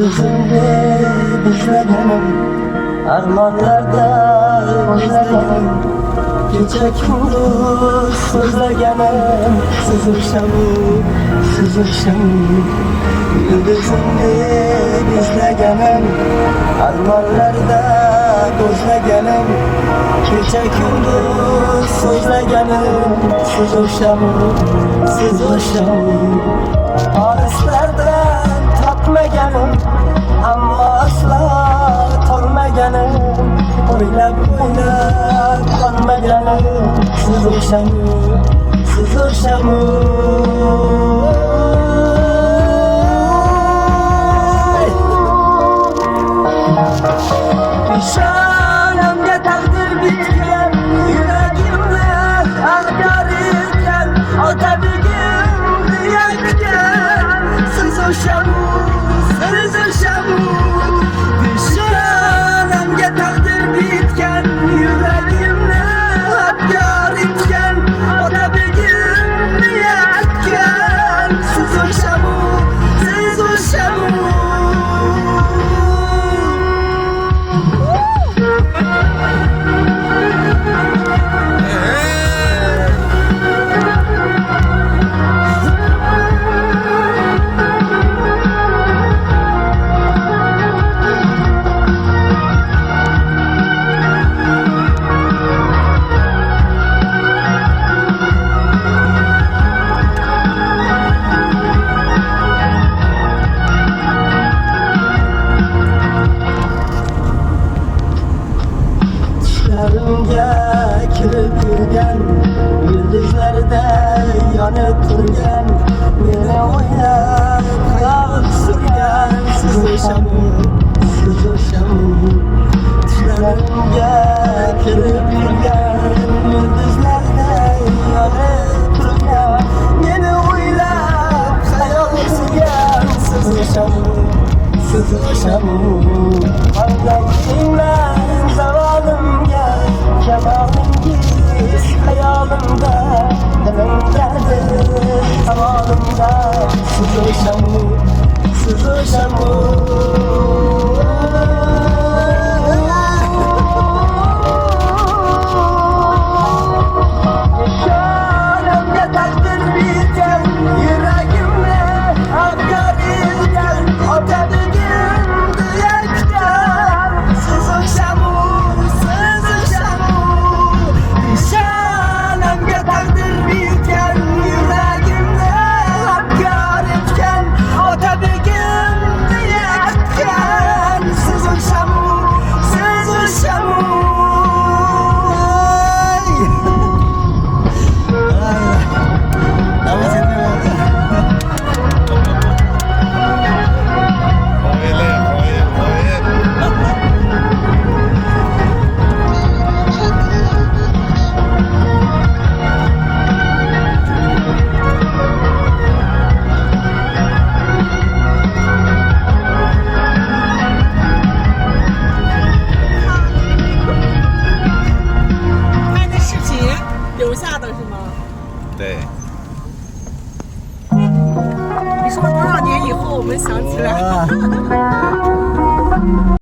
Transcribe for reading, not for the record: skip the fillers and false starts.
Gözümde bizlegenim, armanlarda özlegenim, gece gündüz sözlegenim, sızışamı. Gözümde bizlegenim, armanlarda özlegenim, gece gündüz sözlegenim, sızışamı. Parislerden tapmaganim, ammo asla tolmaganim, o'ylab qolmaganim, siz o'shami. Ishonamga taqdir bitgan, yuragimni ag'dar etgan, otabegimni yakkan, siz o'shami. Ishonamga taqdir bitgan, yuragimni ag'dar etgan, otabegimni yakkan, siz o'shami. Düşlerimge kirib yurgan, yulduzlarda yonib turgan, meni o'ylab hayol surgan, siz o'shami. Düşlerimge kirib yurgan, yulduzlarda yonib turgan, meni o'ylab hayol surgan, siz o'shami. Vallahiimdan zavolimga kamalingiz hayolimda, dilimdadir savolimda, siz o'shami.